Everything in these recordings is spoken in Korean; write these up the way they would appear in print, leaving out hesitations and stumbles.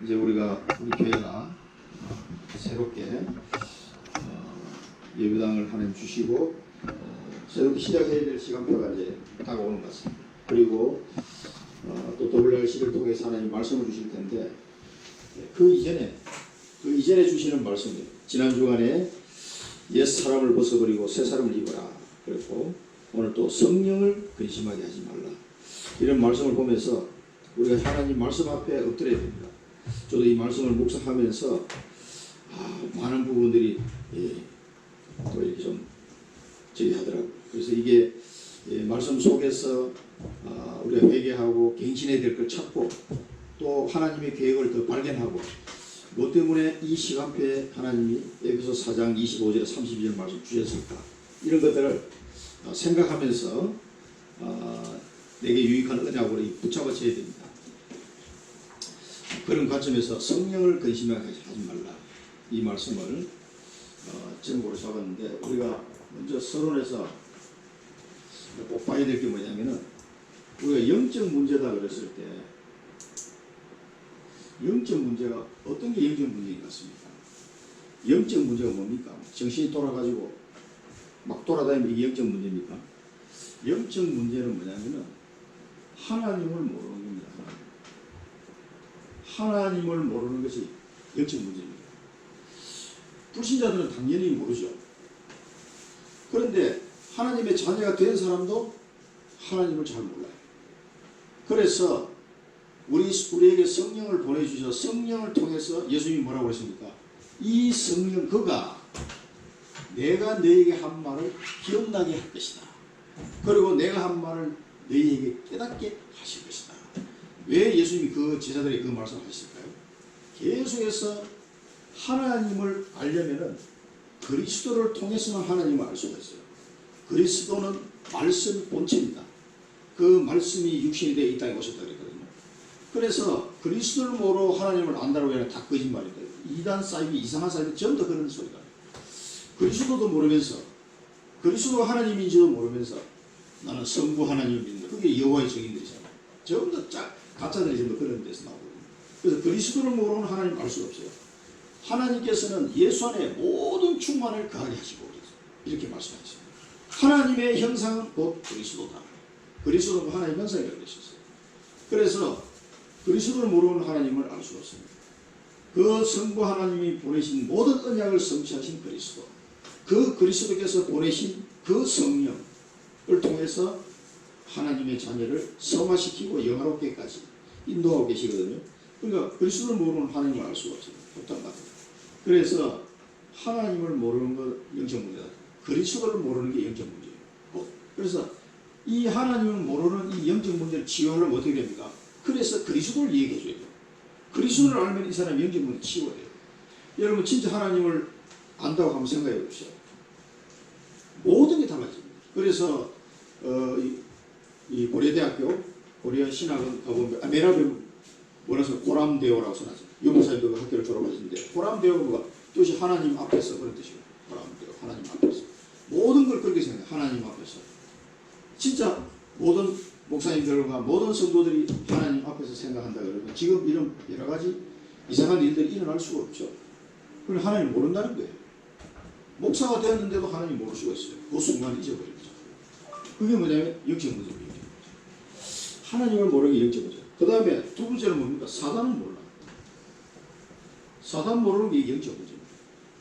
이제 우리 교회가 새롭게 예배당을 하나님 주시고 새롭게 시작해야 될 시간표가 이제 다가오는 것 같습니다. 그리고 또 WRC를 통해서 하나님 말씀을 주실 텐데 그 이전에 주시는 말씀이에요. 지난 주간에 옛 사람을 벗어버리고 새 사람을 입어라. 그리고 오늘 또 성령을 근심하게 하지 말라. 이런 말씀을 보면서 우리가 하나님 말씀 앞에 엎드려야 됩니다. 저도 이 말씀을 묵상하면서 많은 부분들이 또 이렇게 좀 하더라고요. 그래서 이게 말씀 속에서 우리가 회개하고 갱신해야 될 걸 찾고 또 하나님의 계획을 더 발견하고 뭐 때문에 이 시간표에 하나님이 에베소 4장 25절 32절 말씀 주셨을까, 이런 것들을 생각하면서 내게 유익한 언약으로 붙잡아져야 됩니다. 그런 관점에서 성령을 근심하게 하지 말라, 이 말씀을 제목으로 잡았는데, 우리가 먼저 서론에서 꼭 봐야 될 게 뭐냐면은, 우리가 영적 문제다 그랬을 때 영적 문제가 어떤 게 영적 문제인 것 같습니까? 영적 문제가 뭡니까? 정신이 돌아가지고 막 돌아다니면 이게 영적 문제입니까? 영적 문제는 뭐냐면은 하나님을 모르는 겁니다. 하나님을 모르는 것이 영적 문제입니다. 불신자들은 당연히 모르죠. 그런데 하나님의 자녀가 된 사람도 하나님을 잘 몰라요. 그래서 우리에게 성령을 보내주셔서 성령을 통해서 예수님이 뭐라고 했습니까? 이 성령 그가 내가 너에게 한 말을 기억나게 할 것이다. 그리고 내가 한 말을 너희에게 깨닫게 하실 것이다. 왜 예수님이 그 제자들에게 그 말씀을 하셨을까요? 계속해서 하나님을 알려면은 그리스도를 통해서만 하나님을 알 수가 있어요. 그리스도는 말씀 본체입니다. 그 말씀이 육신이 되어 이 땅에 오셨다 그랬거든요. 그래서 그리스도를 모르고 하나님을 안다고 하면 다 거짓말이다. 이단 사이비, 이상한 사이비 전부 다 그런 소리가. 그리스도도 모르면서, 그리스도가 하나님인지도 모르면서 나는 성부 하나님을 믿는다. 그게 여호와의 증인들이잖아요. 전부 다 가짜들이 전부 그런 데서 나오거든요. 그래서 그리스도를 모르는 하나님 알 수가 없어요. 하나님께서는 예수 안에 모든 충만을 거하게 하시고 이렇게 말씀하셨습니다. 하나님의 형상은 곧 그리스도다. 그리스도는 하나님의 형상이라고 그러셨어요. 그래서 그리스도를 모르는 하나님을 알 수가 없습니다. 그 성부 하나님이 보내신 모든 언약을 성취하신 그리스도, 그 그리스도께서 보내신 그 성령을 통해서 하나님의 자녀를 성화시키고 영화롭게까지 인도하고 계시거든요. 그러니까 그리스도를 모르는 하나님을 알 수가 없어요. 복잡하다. 그래서 하나님을 모르는 것 영적 문제다. 그리스도를 모르는 게 영적 문제예요. 그래서 이 하나님을 모르는 이 영적 문제를 치유하려면 어떻게 됩니까? 그래서 그리스도를 얘기해 줘야 돼요. 그리스도를 알면 이 사람이 영적 문제를 치워야 돼요. 여러분 진짜 하나님을 안다고 한번 생각해 보십시오. 모든 게 달라집니다. 그래서 이 고려대학교 고려 신학은 가보면 메라벨 원어서 고람대오라고 써놨어요. 유목사님도 그 학교를 졸업하셨는데 고람대오가 뭐가? 뜻이 하나님 앞에서 그런 뜻이에요. 고람대오, 하나님 앞에서. 모든 걸 그렇게 생각해요. 하나님 앞에서. 진짜 모든 목사님들과 모든 성도들이 하나님 앞에서 생각한다 그러면 지금 이런 여러 가지 이상한 일들이 일어날 수가 없죠. 그럼 하나님 모른다는 거예요. 목사가 되었는데도 하나님 모를 수가 있어요. 그 순간 잊어버린 거죠. 그게 뭐냐면 영적 문제입니다. 하나님을 모르는 게 영적 문제. 그 다음에 두 번째는 뭡니까? 사단은 몰라. 사단 모르는 게 영적 문제입니다.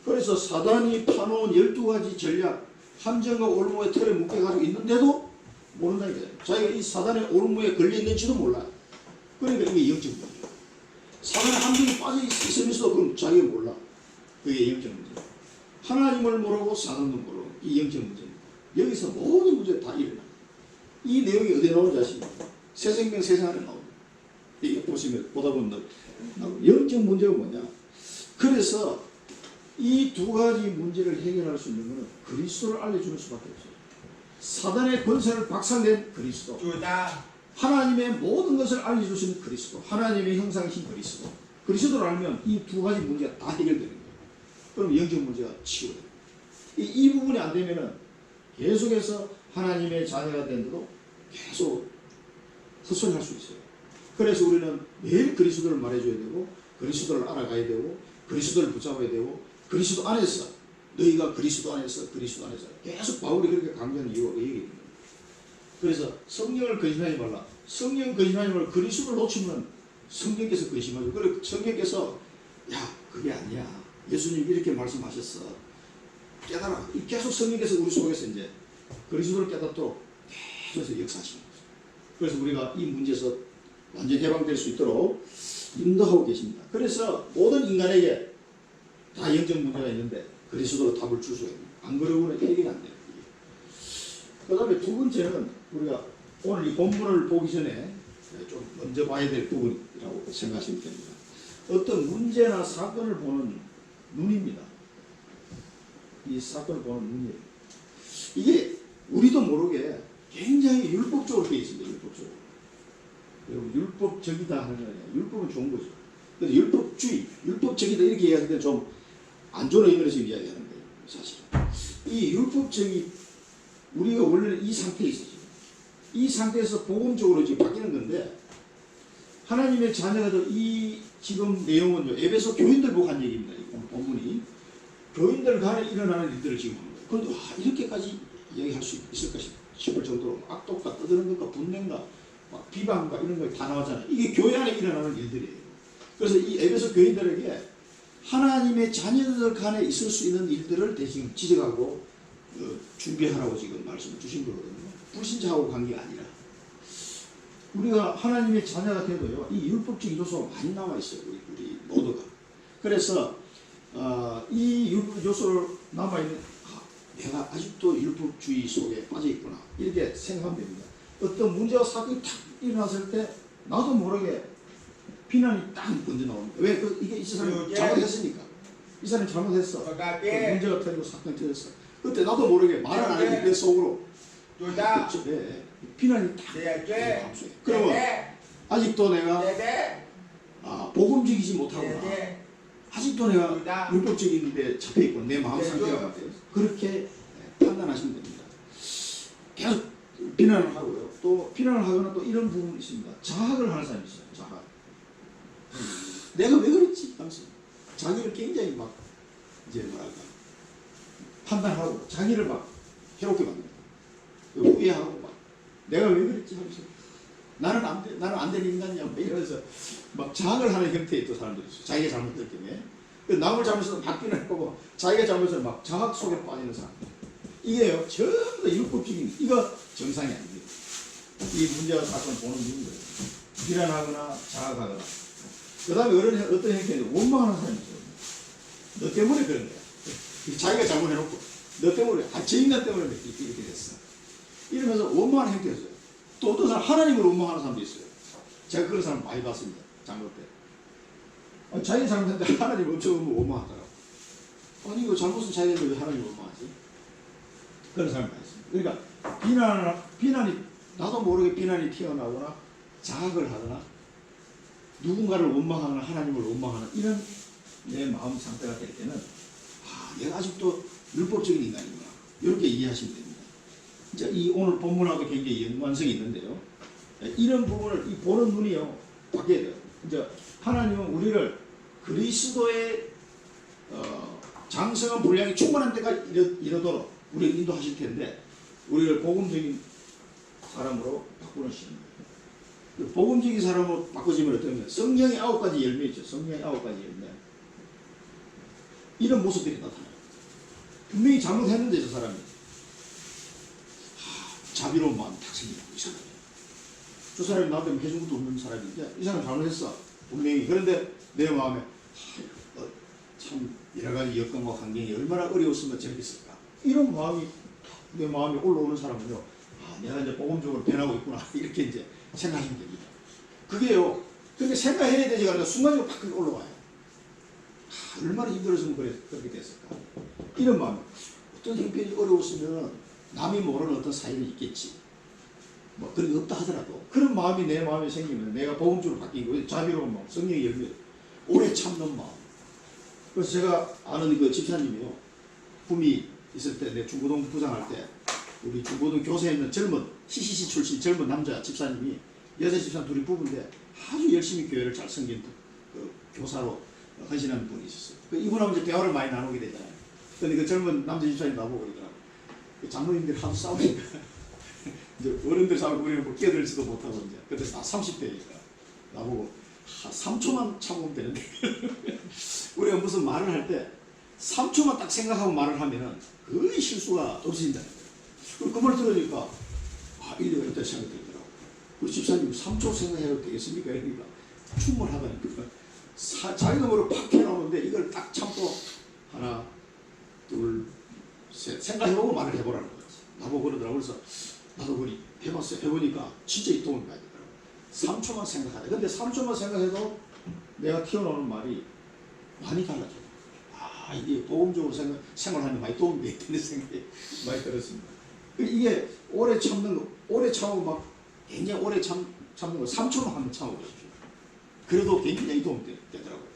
그래서 사단이 파놓은 12가지 전략, 함정과 올무의 틀에 묶여가지고 있는데도 모른다니까요. 자기가 이 사단의 올무에 걸려있는지도 몰라요. 그러니까 이게 영적 문제예요. 사단의 함정이 빠져 있으면서도 그럼 자기가 몰라. 그게 영적 문제예요. 하나님을 모르고 사단도 모르고 이 영적 문제입니다. 여기서 모든 문제가 다 일어나요. 이 내용이 어디에 나오는지 아십니까? 새생명 세상 안에 나옵니다. 이게 보시면 보다 보면 영적 문제가 뭐냐? 그래서 이 두 가지 문제를 해결할 수 있는 것은 그리스도를 알려주는 수밖에 없어요. 사단의 권세를 박살낸 그리스도, 하나님의 모든 것을 알려주시는 그리스도, 하나님의 형상이신 그리스도, 그리스도를 알면 이 두 가지 문제가 다 해결되는 거예요. 그럼 영적 문제가 치유돼요. 이 부분이 안 되면은 계속해서 하나님의 자녀가 된데도 계속 헛소리할 수 있어요. 그래서 우리는 매일 그리스도를 말해줘야 되고 그리스도를 알아가야 되고 그리스도를 붙잡아야 되고 그리스도 안에서 너희가 그리스도 안에서 계속 바울이 그렇게 강조하는 이유가 그 얘기입니다. 그래서 성령을 근심하지 말라. 성령 근심하지 말라. 그리스도를 놓치면 성령께서 근심하죠. 그래 성령께서 야 그게 아니야. 예수님 이렇게 말씀하셨어. 깨달아. 계속 성령께서 우리 속에서 이제 그리스도를 깨닫도록 계속 역사하시는 거죠. 그래서 우리가 이 문제에서 완전 해방될 수 있도록 인도하고 계십니다. 그래서 모든 인간에게 다 영적 문제가 있는데 그리스도로 답을 줄 수가 있는. 안 그러고는 해결이 안 돼요. 그 다음에 두 번째는 우리가 오늘 이 본문을 보기 전에 좀 먼저 봐야 될 부분이라고 생각하시면 됩니다. 어떤 문제나 사건을 보는 눈입니다. 이 사건을 보는 눈이에요. 이게 우리도 모르게 굉장히 율법적으로 되어 있습니다. 율법적으로. 여러분 율법적이다 하는 게 아니라 율법은 좋은 거죠. 근데 율법주의, 율법적이다 이렇게 이야기할 때 좀 안 좋은 의미로 지금 이야기하는 거예요. 사실 이 율법적이 우리가 원래는 이 상태에 있었죠. 이 상태에서 복음적으로 지금 바뀌는 건데 하나님의 자녀가 이 지금 내용은요 에베소 교인들 보고 한 얘기입니다. 이 본문이 교인들 간에 일어나는 일들을 지금 하는 거예요. 그런데 와 이렇게까지 이야기할 수 있을까 싶을 정도로 악독과 떠드는 것과 분냄과 막 비방과 이런 거 다 나왔잖아요. 이게 교회 안에 일어나는 일들이에요. 그래서 이 에베소 교인들에게 하나님의 자녀들 간에 있을 수 있는 일들을 대신 지적하고 준비하라고 지금 말씀을 주신 거거든요. 불신자하고 관계가 아니라 우리가 하나님의 자녀가 돼도요 이 율법적 요소가 많이 남아 있어요. 우리 모두가. 그래서 이 율법 요소를 남아 있는 내가 아직도 율법주의 속에 빠져 있구나 이렇게 생각하면 됩니다. 어떤 문제와 사건이 탁 일어났을 때 나도 모르게 비난이 딱 먼저 나옵니다. 왜? 이게 이 사람이 잘못했으니까. 이 사람이 잘못했어. 그 문제가 터지고 사건이 터졌어. 그때 나도 모르게 말을 안 했는데 내 속으로 그렇죠. 네. 비난이 딱 감수해. 그러면 아직도 내가 복음적이지 못하구나. 아직도 내가 율법적인 데 잡혀있고 내 마음 상태가 그렇게 판단하시면 됩니다. 계속 비난을 하고요. 또 비난을 하거나 또 이런 부분이 있습니다. 자학을 하는 사람이 있어요. 자학. 내가 왜 그랬지? 하면서 자기를 굉장히 막 이제 뭐랄까 판단하고 자기를 막 해롭게 만듭니다. 후회하고 막 내가 왜 그랬지? 하면서 나는 안 되는 인간이야. 막 이러면서 막 자학을 하는 형태의 또 사람들이 있어요. 자기가 잘못했기 때문에. 남을 잘못해서 바뀌는 거고 자기가 잘못해서 막 자학 속에 빠지는 사람. 이게요 전부 다 율법적인 이거 정상이 아닙니다. 이 문제와 사건을 보는 눈이거든요. 비난하거나 자학하거나 그 다음에 어떤 형태는 원망하는 사람이 있어요. 너 때문에 그런 거야. 자기가 잘못해놓고 너 때문에 저 인간 때문에 이렇게 됐어. 이러면서 원망하는 형태가 있어요. 또 어떤 사람 하나님을 원망하는 사람도 있어요. 제가 그런 사람 많이 봤습니다. 장로 때. 자기가 잘못했는데 하나님 엄청 원망하더라고. 아니 이거 잘못은 자기가 왜 하나님 원망하지? 그런 사람이 많이 있습니다. 그러니까 비난이 나도 모르게 비난이 튀어나오거나 자학을 하거나 누군가를 원망하거나 하나님을 원망하는 이런 내 마음 상태가 될 때는 내가 아직도 율법적인 인간이구나 이렇게 이해하시면 됩니다. 이제 이 오늘 본문하고 굉장히 연관성이 있는데요. 이런 부분을 이 보는 눈이요 바뀌어야 돼요. 이제 하나님은 우리를 그리스도의 장성한 분량이 충만한 때가 이르도록 우리를 인도하실 텐데 우리를 복음적인 사람으로 바꾸는 시입니다. 복음적인 사람으로 바꿔지면 어떠냐? 성령의 9가지 열매 있죠. 성령의 9가지 열매. 이런 모습들이 나타나요. 분명히 잘못했는데 저 사람이 자비로운 마음이 딱 생기고 이 사람이. 저 사람이 나한테 해준 것도 없는 사람인데 이 사람 잘못했어. 분명히. 그런데 내 마음에 참 여러 가지 여건과 환경이 얼마나 어려웠으면 저렇게 했을까. 이런 마음이 내 마음에 올라오는 사람은요. 내가 이제 복음적으로 변하고 있구나. 이렇게 이제 생각하시면 됩니다. 그게요. 그렇게 생각해야 되지가 않아요. 순간적으로 팍 올라와요. 얼마나 힘들었으면 그렇게 됐을까. 이런 마음. 어떤 형편이 어려웠으면 남이 모르는 어떤 사연이 있겠지. 뭐 그런 게 없다 하더라도 그런 마음이 내 마음에 생기면 내가 복음적으로 바뀌고 자비로운 마음, 성령의 열매, 오래 참는 마음. 그래서 제가 아는 그 집사님이요. 꿈이 있을 때 내 중고등 부장할 때 우리 중고등 교사에 있는 젊은 CCC 출신 젊은 남자 집사님이 여자 집사님 둘이 부부인데 아주 열심히 교회를 잘 섬긴 그 교사로 헌신하는 분이 있었어요. 이분하고 이제 대화를 많이 나누게 되잖아요. 근데 그 젊은 남자 집사님 나보고 그러더라고요. 장로님들이 하도 싸우니까 이제 어른들 싸우고 우리는 뭐 끼어들지도 못하고 이제 그때 다 30대니까 나보고 3초만 참으면 되는데 우리가 무슨 말을 할 때 3초만 딱 생각하고 말을 하면은 거의 실수가 없어진다는 거예요. 그 말 들으니까 일리가 있다 생각이 들더라고요. 우리 집사님 3초 생각해도 되겠습니까? 그러니까 충분하다는 거예요. 자기가 뭐를 팍 해놓는데 이걸 딱 참고 하나 둘 셋 생각해보고 말을 해보라는 거지. 나보고 그러더라고. 그래서 나도 그리 해봤어요. 해보니까 진짜 이 도움이 많이 되더라고. 3초만 생각하자. 근데 3초만 생각해도 내가 튀어나오는 말이 많이 달라져. 이게 보험적으로 생활하면 많이 도움이 되겠다는 생각이 많이 들었습니다. 이게 오래 참는 거, 오래 참고 막 굉장히 오래 참는 거 3초만 한번 참아보십시오. 그래도 굉장히 도움이 되더라고요.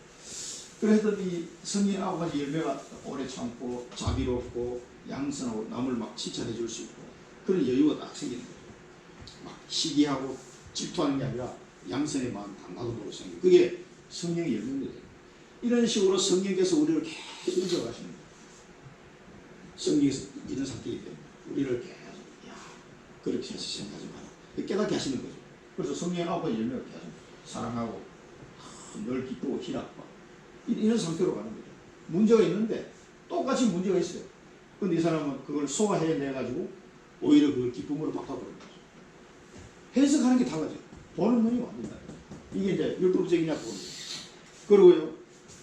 그래서 이 성경의 9가지 열매가 오래 참고 자비롭고 양선하고 남을 막 칭찬해 줄 수 있고 그런 여유가 딱 생기는 거죠. 막 시기하고 질투하는 게 아니라 양선의 마음 다 놔두고 생기고 그게 성령의 열매입니다. 이런 식으로 성령께서 우리를 계속 인정하시는 거예요. 성령에서 이런 상태이기 때문에 우리를 계속 그렇게 해서 생각하지 마라. 깨닫게 하시는 거죠. 그래서 성령의 9가지 열매가 계속 사랑하고 늘 기쁘고 희락과 이런 상태로 가는 거죠. 문제가 있는데 똑같이 문제가 있어요. 근데 이 사람은 그걸 소화해내가지고 오히려 그걸 기쁨으로 바꿔버리는 거죠. 해석하는 게 달라져요. 보는 눈이 완전히 달라요. 이게 이제 율법적이냐 보는 거예요. 그리고요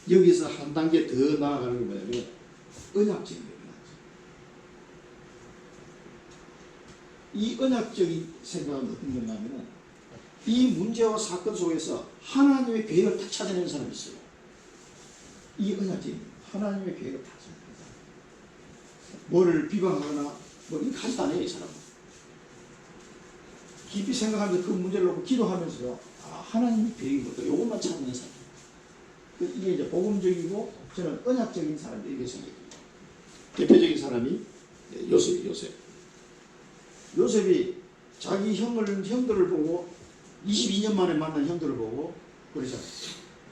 여기서 한 단계 더 나아가는 게 뭐냐면 언약적인 거예요. 이 언약적인 생각은 어떤 거냐면 이 문제와 사건 속에서 하나님의 계획을 딱 찾아내는 사람이 있어요. 이 언약적인 하나님의 계획을 다 찾아내는 사람. 뭐를 비방하거나 뭐 이렇게 하지도 않아요. 이 사람은. 깊이 생각하면서 그 문제를 놓고 기도하면서요. 하나님의 계획이 뭘까? 이것만 찾는 사람. 이게 이제 복음적이고 저는 언약적인 사람이 이렇게 생각합니다. 대표적인 사람이 요셉이 요셉이 자기 형들을 보고 22년 만에 만난 형들을 보고 그러잖아요.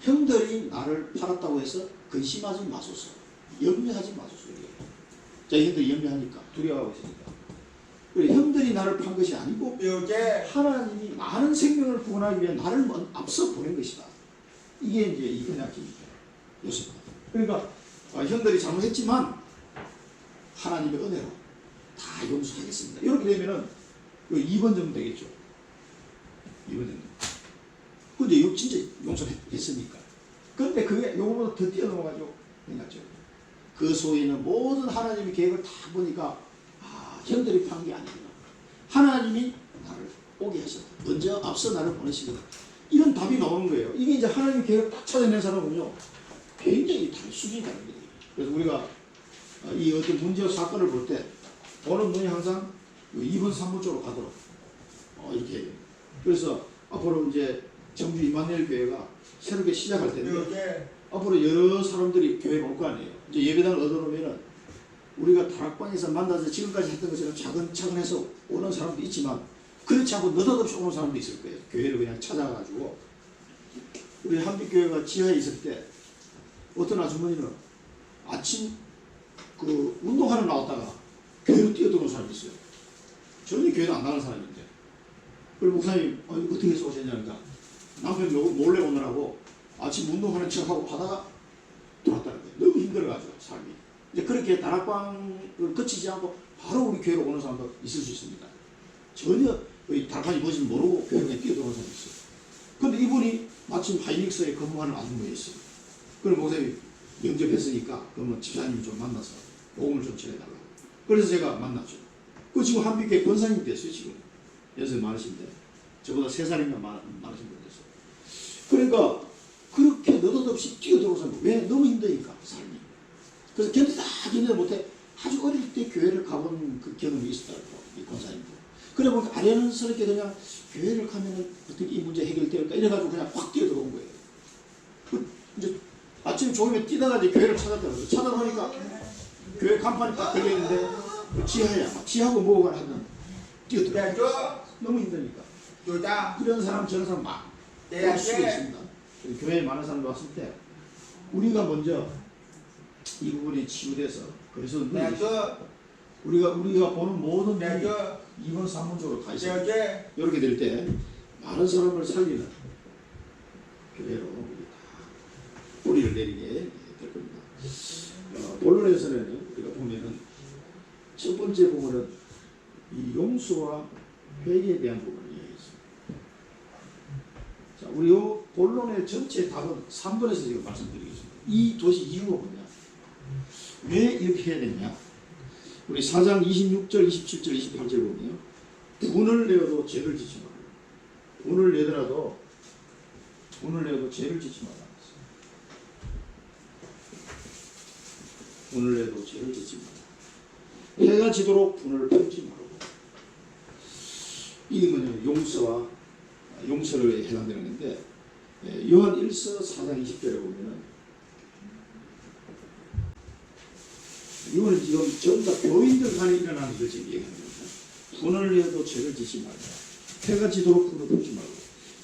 형들이 나를 팔았다고 해서 근심하지 마소서. 염려하지 마소서. 자, 형들이 염려하니까 두려워하고 있으니까. 그래, 형들이 나를 판 것이 아니고 하나님이 많은 생명을 구원하기 위해 나를 앞서 보낸 것이다. 이게 이제 이 언약입니다. 요셉. 그러니까 형들이 잘못했지만 하나님의 은혜로 다 용서하겠습니다. 이렇게 되면은 2번 정도 되겠죠. 2번 정도. 근데 이거 진짜 용서했으니까. 그런데 그게 요거보다 더 뛰어넘어가지고 생각죠. 그 속에는 모든 하나님의 계획을 다 보니까 형들이 판 게 아니구나. 하나님이 나를 오게 하셨다. 먼저 앞서 나를 보내시거든. 이런 답이 나오는 거예요. 이게 이제 하나님의 계획을 딱 찾아낸 사람은요. 굉장히 다른 수준이 다른 거예요. 그래서 우리가 이 어떤 문제와 사건을 볼 때 보는 눈이 항상 2번, 3번 쪽으로 가도록 이렇게 해요. 그래서 앞으로 이제 정주 이마누엘 교회가 새롭게 시작할 텐데 앞으로 여러 사람들이 교회에 올 거 아니에요. 이제 예배당을 얻어놓으면은 우리가 다락방에서 만나서 지금까지 했던 것처럼 차근차근 해서 오는 사람도 있지만 그렇지 않고 느닷없이 오는 사람도 있을 거예요. 교회를 그냥 찾아가지고 우리 한빛교회가 지하에 있을 때 어떤 아주머니는 아침 그 운동하러 나왔다가 교회로 뛰어들어온 사람이 있어요. 전혀 교회도 안 나가는 사람인데. 그리고 목사님 어떻게 해서 오셨냐니까 남편이 몰래 오느라고 아침 운동하는 척하고 가다가 돌아왔다는 거예요. 너무 힘들어가지고 삶이. 이제 그렇게 다락방을 거치지 않고 바로 우리 교회로 오는 사람도 있을 수 있습니다. 전혀 다락방이 뭔지 모르고 교회로 그냥 뛰어들어온 사람이 있어요. 근데 이분이 마침 하이닉스에 근무하는 아주머니였어요. 그럼 목사님이 영접했으니까 그러면 집사님 좀 만나서 복음을 좀 전해달라고. 그래서 제가 만났죠. 그 지금 한빛교회 권사님 됐어요. 지금 연세 많으신데 저보다 3살인가 많으신 분 됐어요. 그러니까 그렇게 느닷없이 뛰어들어서 왜? 너무 힘드니까 삶이. 그래서 견디다 못해 아주 어릴 때 교회를 가본 그 경험이 있었더라고 이 권사님도. 그래 보니까 아련스럽게 그냥 교회를 가면은 어떻게 이 문제 해결될까 이래가지고 그냥 확 뛰어들어온 거예요. 이제 아침 조금에 뛰다가 이제 교회를 찾았다고. 찾아보니까 교회 간판이 딱 걸려있는데 지하야. 지하고 뭐가 하든 뛰어들어. 너무 힘드니까. 이런 사람 저런 사람 막 올 수도 있습니다. 교회에 많은 사람들 왔을 때 우리가 먼저 이 부분이 치유돼서 그래서 우리가 보는 모든 일이 2번 3번적으로 가 있어요. 이렇게 될 때 많은 사람을 살리는 교회로 우리 다 뿌리를 내리게 될 겁니다. 본론에서는 우리가 보면은 첫 번째 부분은 이 용서와 회개에 대한 부분을 이야기했습니다. 자, 우리 요 본론의 전체 답은 3번에서 지금 말씀드리겠습니다. 이 도시 이유가 뭐냐? 왜 이렇게 해야 되냐? 우리 4장 26절, 27절, 28절 보면요. 분을 내어도 죄를 짓지 말라. 분을 내더라도 죄를 짓지 말라. 분을 내도 죄를 짓지 말라. 해가 지도록 분을 품지 말고. 이 뭐냐? 용서를 해당되는 건데 요한 1서 4장 20절에 보면은 이거는 지금 전부 다 교인들 간에 일어나는 것을 지금 얘기합니다. 분을 내어도 죄를 짓지 말고 해가 지도록 분을 품지 말고.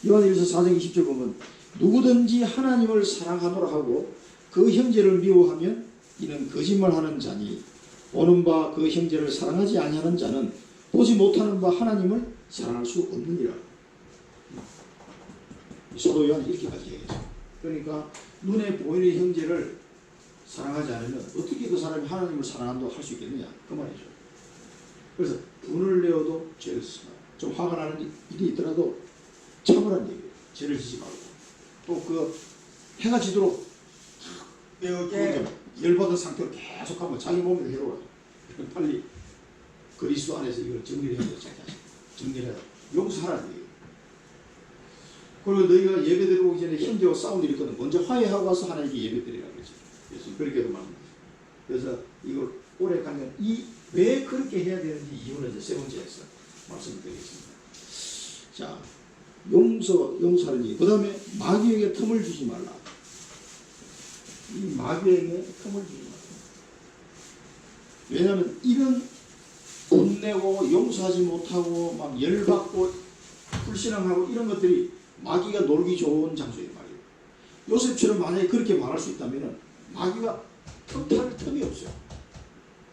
요한 1서 4장 20절 보면 누구든지 하나님을 사랑하노라 하고 그 형제를 미워하면 이는 거짓말하는 자니 보는 바 그 형제를 사랑하지 아니하는 자는 보지 못하는 바 하나님을 사랑할 수 없느니라. 사도 요한이 이렇게까지 얘기했어요. 그러니까 눈에 보이는 형제를 사랑하지 않으면 어떻게 그 사람이 하나님을 사랑한다고 할 수 있겠느냐 그 말이죠. 그래서 분을 내어도 죄를 짓지 말고 좀 화가 나는 일이 있더라도 참으라는 얘기예요. 죄를 짓지 말고 또 그 해가 지도록 열받은 상태로 계속하면 자기 몸에 해로워요. 빨리 그리스도 안에서 이걸 정리해야 돼요. 정리해야 돼요. 용서하라는 얘기예요. 그리고 너희가 예배 드리고 전에 형제와 싸운 일이 있거든 먼저 화해하고 와서 하나님께 예배 드리라고 그러죠. 그래서 그렇게도 말합니다. 그래서 이걸 오래 가면 왜 그렇게 해야 되는지 이유는 이제 세 번째에서 말씀드리겠습니다. 자, 용서하는 얘기. 그 다음에 마귀에게 틈을 주지 말라. 이 마귀에게 틈을 주지 말라. 왜냐하면 이런 돈 내고 용서하지 못하고 막 열받고 불신앙하고 이런 것들이 마귀가 놀기 좋은 장소예요. 말이에요. 요셉처럼 만약에 그렇게 말할 수 있다면 마귀가 틈탈 틈이 없어요.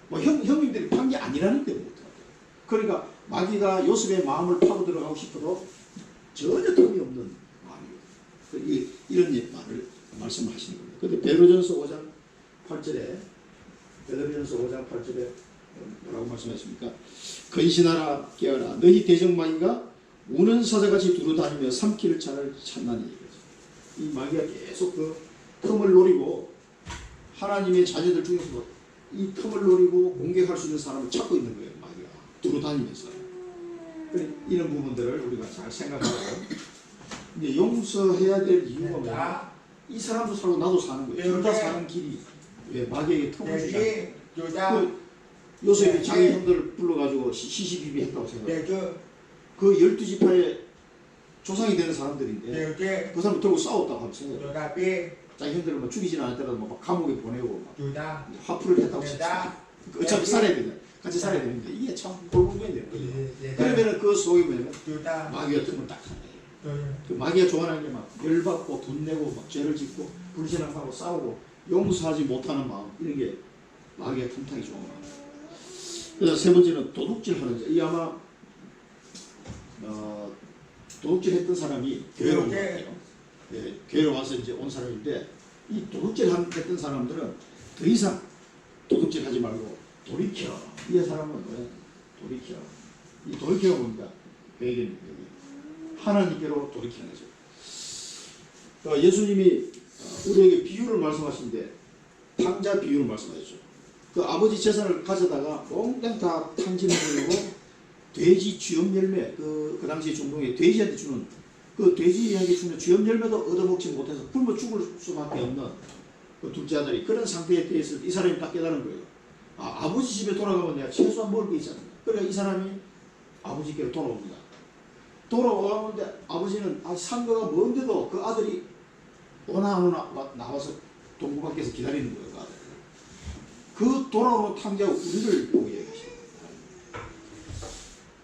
뭐 형님들이 판 게 아니라는 데 못해요. 그러니까 마귀가 요셉의 마음을 파고 들어가고 싶어도 전혀 틈이 없는 마음이에요. 이런 말을 말씀하시는 겁니다. 근데 베드로전서 5장 8절에 뭐라고 말씀하십니까? 근신하라 깨어라 너희 대적마귀가 우는 사자같이 두루다니며 삼킬 자를 찾나니. 이 마귀가 계속 그 틈을 노리고 하나님의 자녀들 중에서 이 틈을 노리고 공격할 수 있는 사람을 찾고 있는 거예요. 마귀가 두루다니면서. 이런 부분들을 우리가 잘 생각하고 이제 용서해야 될 이유가 뭐냐? 이 사람도 살고 나도 사는 거예요. 둘 다 사는 길이 왜 마귀에게 틈을 주지 않아요? 요셉이 자기 형들을 불러가지고 시시비비 했다고 생각해요. 그 12지파의 조상이 되는 사람들인데 그 사람 들고 싸웠다고 하면 생각해요. 자기 형들을 뭐 죽이지는 않았더라도 막 감옥에 보내고 막 화풀을 했다고 생각해요. 어차피 살아야 되냐. 같이 살아야 되는데 이게 참 골고루해야 되는 거예요. 그러면 그 속에 뭐냐면 마귀가 틈을 딱 하는 거예요. 그 마귀가 좋아하는 게 막 열받고 돈 내고 막 죄를 짓고 불신앙하고 싸우고 용서하지 못하는 마음 이런 게 마귀가 틈타기 좋은 마음. 그래서 세 번째는 도둑질하는 자. 이 아마 도둑질했던 사람이 교회로 온 것 같아요. 네, 교회로 와서 이제 온 사람인데 이 도둑질했던 사람들은 더 이상 도둑질하지 말고 돌이켜. 이 사람은 뭐야? 돌이켜. 이 돌이켜가 뭡니까? 회개입니다. 하나님께로 돌이키는 거죠. 예수님이 우리에게 비유를 말씀하시는데 탕자 비유를 말씀하셨죠. 그 아버지 재산을 가져다가 몽땅 다 탕진해버리고 돼지 쥐염 열매 그 당시 중동에 돼지한테 주는 그 돼지한테 주는 쥐염 열매도 얻어먹지 못해서 굶어 죽을 수밖에 없는 그 둘째 아들이 그런 상태에 대해서 이 사람이 딱 깨달은 거예요. 아버지 집에 돌아가면 내가 최소한 먹을 게 있잖아. 그러니까 이 사람이 아버지께로 돌아옵니다. 돌아오는데 아버지는 상거가 먼데도 그 아들이 오나 나와서 동구 밖에서 기다리는 거예요. 그 아들. 그 돌아오는 탕자가 우리를 보고 얘기하시는 거예요.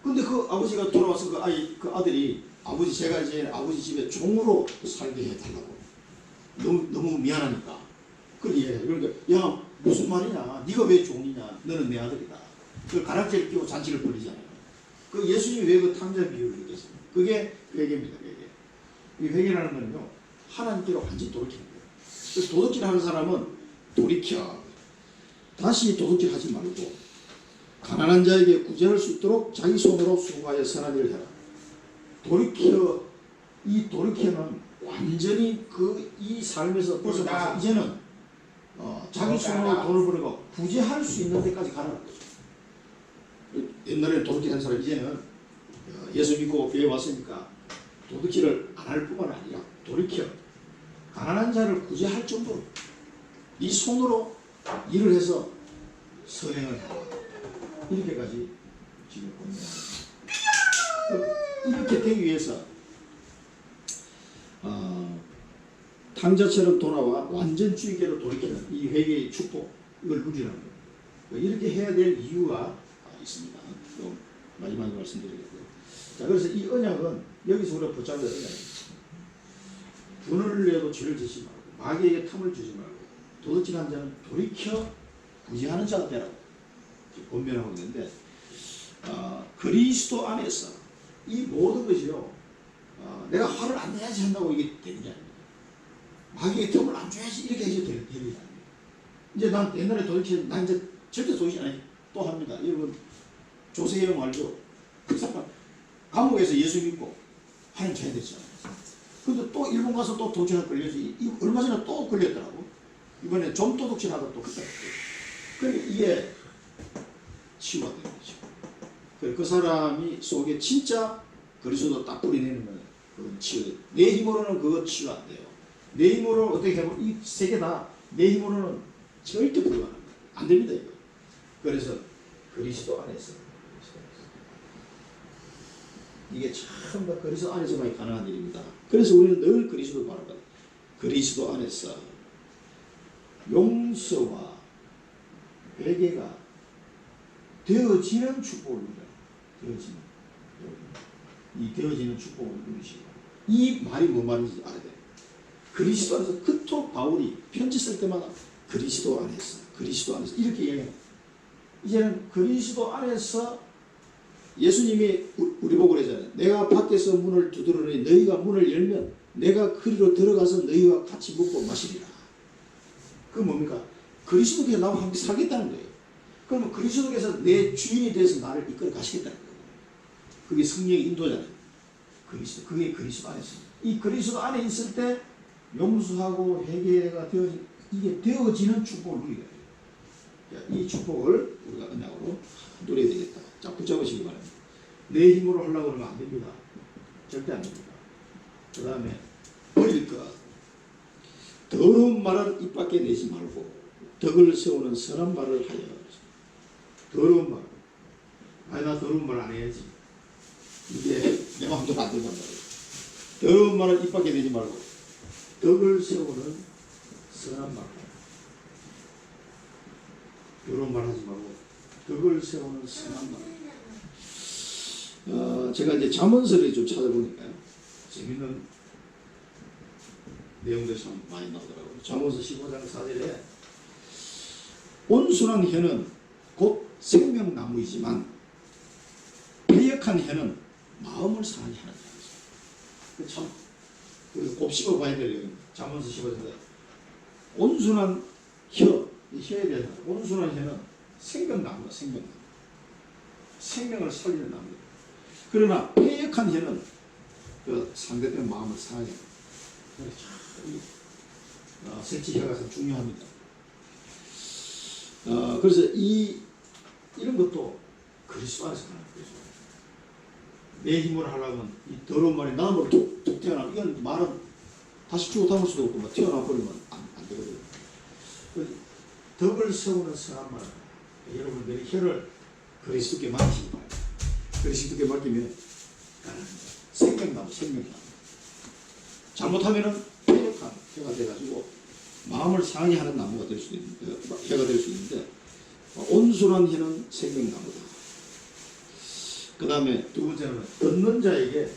근데 그 아버지가 돌아와서 그 아들이 아버지 제가 이제 아버지 집에 종으로 살게 해달라고. 너무 미안하니까. 그래. 그러니까 야 무슨 말이냐. 네가 왜 종이냐. 너는 내 아들이다. 그 가락지를 끼고 잔치를 벌리잖아요. 그 예수님이 왜 그 탕자 비유를 얘기했습니까? 그게 회개입니다. 회개. 이 회개라는 거는요. 하나님께로 완전히 돌이키는 거예요. 그래서 도둑질 하는 사람은 돌이켜. 다시 도둑질 하지 말고 가난한 자에게 구제할 수 있도록 자기 손으로 수고하여 선한 일을 해라. 돌이켜. 이 돌이켜는 완전히 이 삶에서 벗어나서 이제는 자기 손으로 돈을 벌고 구제할 수 있는 데까지 가라는 거죠. 옛날에 도둑질한 사람 이제는 예수 믿고 교회 왔으니까 도둑질을 안 할 뿐만 아니라 돌이켜 가난한 자를 구제할 정도로 이 손으로 일을 해서 선행을 해라. 이렇게까지 지금 권면합니다. 이렇게 되기 위해서 탕자처럼 돌아와 완전주의계로 돌이키는 이 회개의 축복 이걸 누리라는 거예요. 이렇게 해야 될 이유가 있습니다. 마지막에 말씀드리겠고요. 자, 그래서 이 언약은 여기서 우리가 붙잡을 언약입니다. 분을 내도 죄를 짓지 말고 마귀에게 탐을 주지 말고 도둑질한 자는 돌이켜 구제하는 자가 되라고 권면하고 있는데 그리스도 안에서 이 모든 것이요 내가 화를 안 내야지 한다고 이게 되는 게 아닙니다. 마귀에게 틈을 안 줘야지 이렇게 해서 되는 게 아닙니다. 이제 난 옛날에 도둑질 난 이제 절대 도둑질 안 해. 또 합니다. 여러분 조세형 알죠? 그 사람 감옥에서 예수 믿고 하나님 잘 됐잖아요. 근데 또 일본 가서 또 도둑질에 걸려서 얼마 전에 또 걸렸더라고. 이번에 좀 도둑질 하다 또 그때. 그러니까 이게 치유가 되는 거죠. 그 사람이 속에 진짜 그리스도 딱 뿌리내는 거예요. 그건 치유. 내 힘으로는 그거 치유 안 돼요. 내 힘으로 어떻게 하면 이 세 개 다 내 힘으로는 절대 불가능한 거예요. 안 됩니다 이거. 그래서 그리스도 안에서 이게 참 그리스도 안에서만 가능한 일입니다. 그래서 우리는 늘 그리스도를 바라봐요. 그리스도 안에서 용서와 회개가 되어지는 축복을 누려요. 되어지는 축복을 누리시고 이 말이 뭔 말인지 알아야 돼요. 그리스도 안에서 그토록 바울이 편지 쓸 때마다 그리스도 안에서 이렇게 얘기해요. 이제는 그리스도 안에서 예수님이 우리 보고 그러잖아요. 내가 밖에서 문을 두드러니 너희가 문을 열면 내가 그리로 들어가서 너희와 같이 먹고 마시리라. 그건 뭡니까? 그리스도께서 나와 함께 살겠다는 거예요. 그러면 그리스도께서 내 주인이 돼서 나를 이끌어 가시겠다는 거예요. 그게 성령의 인도잖아요. 그게 그리스도 안에 있습니다. 이 그리스도 안에 있을 때 용서하고 회개가 이게 되어지는 축복을 누리게 돼요. 이 축복을 우리가 언약으로 누려야 되겠다. 자, 붙잡으시기 바랍니다. 내 힘으로 하려고 하면 안 됩니다. 절대 안 됩니다. 그 다음에 버릴 것. 더러운 말은 입 밖에 내지 말고 덕을 세우는 선한 말을 하여. 더러운 말. 아니 나 더러운 말 안 해야지. 이게 내 마음대로 안 된단 말이에요. 더러운 말은 입 밖에 내지 말고 덕을 세우는 선한 말. 더러운 말 하지 말고 덕을 세우는 선한 말. 제가 이제 잠언서를 좀 찾아보니까요. 재밌는 내용들이 참 많이 나오더라고요. 잠언서 15장 4절에 온순한 혀는 곧 생명나무이지만 패역한 혀는 마음을 상하게 하는 자입니다. 참 곱씹어 봐야 될 잠언서 15장에 온순한 혀, 이 혀에 대해서 온순한 혀는 생명나무다. 생명을 살리는 나무입니다. 그러나 패역한 혀는 그 상대편 마음을 상하게 합니다. 색지 혀가 참 중요합니다. 그래서 이런 것도 그리스도 안에서 하는 거죠. 내 힘으로 하려면 이 더러운 말이 나무로 툭 튀어나오면 이건 말은 다시 주고 담을 수도 없고 튀어나와 버리면 안 되거든요. 덕을 세우는 선한 말. 여러분들이 혀를 그리스도께 맡기시기 바랍니다. 그리스도께 맡기면 생명나무. 잘못하면은 패역한 혀가 돼가지고 마음을 상하게 하는 나무가 될 수 있는데, 혀가 될 수 있는데, 온순한 혀는 생명나무다. 그 다음에 두 번째는 듣는 자에게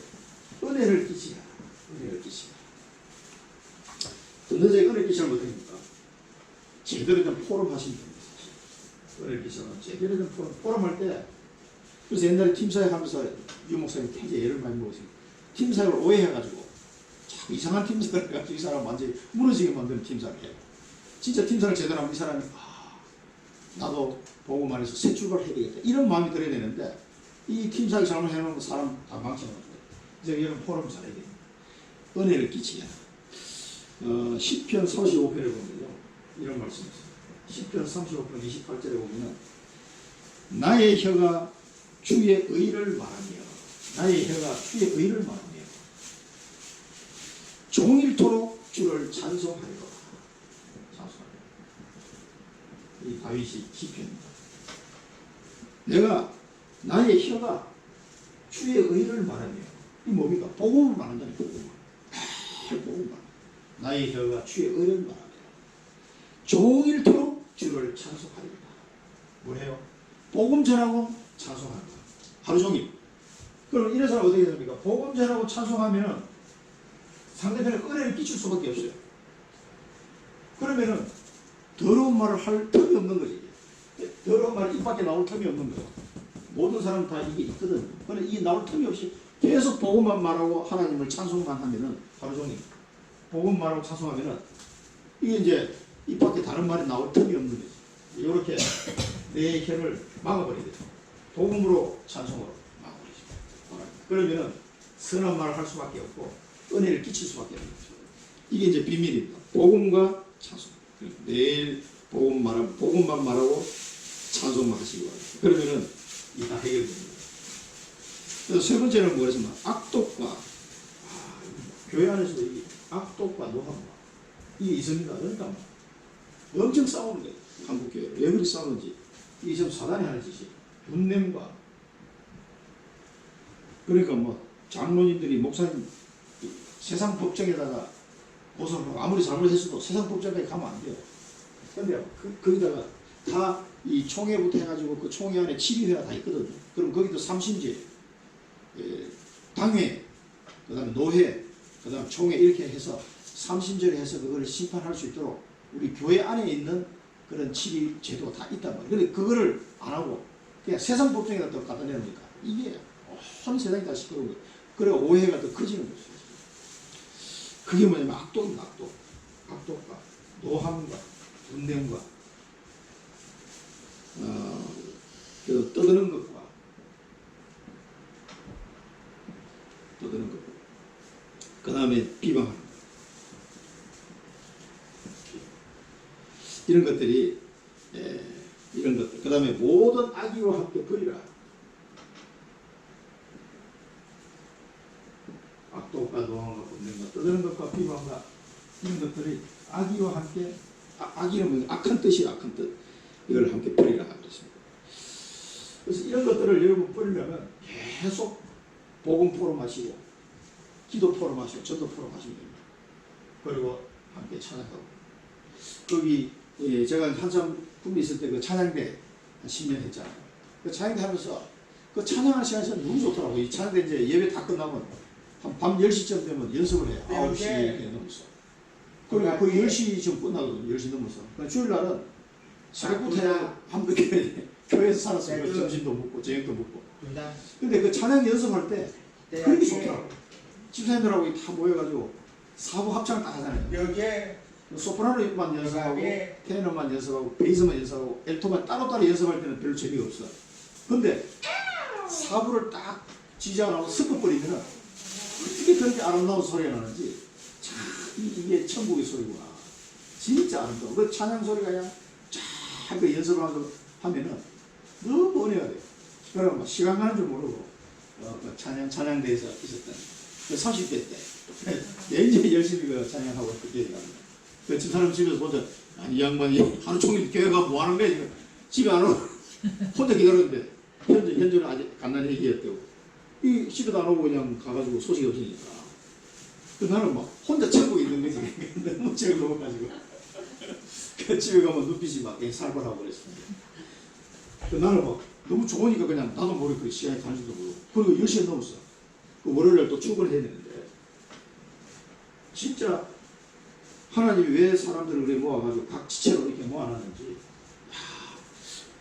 은혜를 끼치라. 은혜를 끼치라. 듣는 자에게 은혜 끼치면 못합니까? 제대로 된 포럼 하시면 됩니다. 은혜를 끼치면 제대로 된 포럼할 때, 그래서 옛날에 팀사역 하면서 유 목사님 굉장히 애를 많이 먹었습니다. 팀사역을 오해해가지고 자꾸 이상한 팀사역을 해가지고 이 사람 완전히 무너지게 만드는 팀사역을 해요. 진짜 팀사역을 제대로 하면 이 사람이 나도 보고 말해서 새 출발을 해야 되겠다 이런 마음이 들어야 되는데, 이 팀사역 잘못해놓은 사람 다 망쳐놓고 이제 이런 포럼 잘해야 됩니다. 은혜를 끼치게 하라. 시편 35편을 보면요, 이런 말씀이 있습니다. 시편 35편 28절에 보면은 나의 혀가 주의 의를 말하며, 나의 혀가 주의 의를 말하며 종일토록 주를 찬송하리로다. 찬송하리로다. 이 다윗이 시편입니다. 내가 나의 혀가 주의 의를 말하며, 이 뭡니까? 복음을 말한다는 복음을. 복음을 말한다. 나의 혀가 주의 의를 말하며 종일토록 주를 찬송하리로다. 뭐래요? 복음 전하고 찬송하는 거야. 하루 종일. 그럼 이런 사람 어떻게 됩니까? 복음 전하고 찬송하면은 상대편에 은혜를 끼칠 수밖에 없어요. 그러면은 더러운 말을 할 틈이 없는 거지. 더러운 말이 입 밖에 나올 틈이 없는 거예요. 모든 사람 다 이게 있거든. 그런데 이 나올 틈이 없이 계속 복음만 말하고 하나님을 찬송만 하면은 하루 종일 복음 말하고 찬송하면은 이게 이제 입 밖에 다른 말이 나올 틈이 없는 거지. 이렇게 내 혀를 막아버리게 돼요. 복음으로 찬송으로 막아버리죠. 그러면은 선한 말을 할 수밖에 없고 은혜를 끼칠 수밖에 없는 거죠. 이게 이제 비밀입니다. 복음과 찬송. 매일 복음만 말하고 찬송만 하시기 바랍니다. 그러면은 이 다 해결됩니다. 그래서 세 번째는 뭐였습니까? 악독과 교회 안에서도 이 악독과 노함과 이게 있습니다. 그러니까 엄청 싸우는 거예요. 한국교회 왜 그리 싸우는지 이게 좀 사단이 하는 짓이 분냄과, 그러니까 뭐 장로님들이 목사님 세상 법정에다가 고소하고 아무리 잘못했어도 세상 법정까지 가면 안 돼요. 근데 거기다가 다 이 총회부터 해가지고 그 총회 안에 치리회가 다 있거든요. 그럼 거기도 삼신제, 당회, 그 다음에 노회, 그 다음에 총회 이렇게 해서 삼신제를 해서 그걸 심판할 수 있도록 우리 교회 안에 있는 그런 치리 제도가 다 있단 말이에요. 근데 그거를 안 하고 그냥 세상 법정에다 또 갖다 내놓으니까 이게 온 세상이 다 시끄러운 거예요. 그리고 오해가 더 커지는 거죠. 그게 뭐냐면 악독입니다. 악독과 노함과 분냄과 떠드는 것과 그 다음에 비방하는 것, 이런 것들이 이런 것들, 그 다음에 모든 악의와 함께 버리라. 악독과 노함과 분냄과 떠드는 것과 비방과 이런 것들이 악의와 함께, 악의는 악한 뜻이에요. 악한 뜻. 이걸 함께 버리라 그랬습니다. 그래서 이런 것들을 여러분 버리려면 계속 복음 포럼 하시고 기도 포럼 하시고 전도 포럼 하시면 됩니다. 그리고 함께 찬양하고, 거기 제가 한참 군대 있을 때 그 찬양대 한 10년 했잖아요. 그 찬양대 하면서 그 찬양하는 시간이 너무 좋더라고요. 이 찬양대 이제 예배 다 끝나면 한 밤 10시쯤 되면 연습을 해요. 9시 넘어서. 그리고 거의 10시 좀 끝나거든요. 10시 넘어서. 그러니까 주일날은 새벽부터 함께 교회에서 살았어요. 점심도 먹고 저녁도 먹고. 근데 그 찬양 연습할 때 그렇게 좋더라고요. 집사님들하고 다 모여가지고 사부 합창을 딱 하잖아요. 소프라노만 연습하고 테너만 연습하고 베이스만 연습하고 엘토만 따로따로 연습할 때는 별로 재미가 없어. 근데 사부를 딱 지지하고 섞어버리면 어떻게 그렇게 아름다운 소리가 나는지, 참 이게 천국의 소리구나. 진짜 아름다워. 그 찬양 소리가 그냥 쫙 그 연습을 하면은 너무 은혜가 돼요. 그러면 시간 가는 줄 모르고 그 찬양대에서 있었던 그 30대 때 굉장히 열심히 그 찬양하고 그렇게 합니다. 그 집사람 집에서 보자, 이 양반이 하루 종일 교회 가고 뭐 하는 거야 지금. 집에 안 오고 혼자 기다렸는데 현주는 아직 갓난 얘기였대고, 이 집에도 안 오고 그냥 가가지고 소식이 없으니까 그 나는 막 혼자 천국에 있는 거지. 너무 즐거워가지고 그 집에 가면 눈빛이 막 살벌하고 그랬습니다. 그 나는 막 너무 좋으니까 그냥 나도 모르게 그 시간이 가는 줄도 모르고, 그리고 10시에 넘었어. 그 월요일날 또 출근해야 되는데 진짜 하나님이 왜 사람들을 그렇게 모아가지고 각 지체로 이렇게 모아놨는지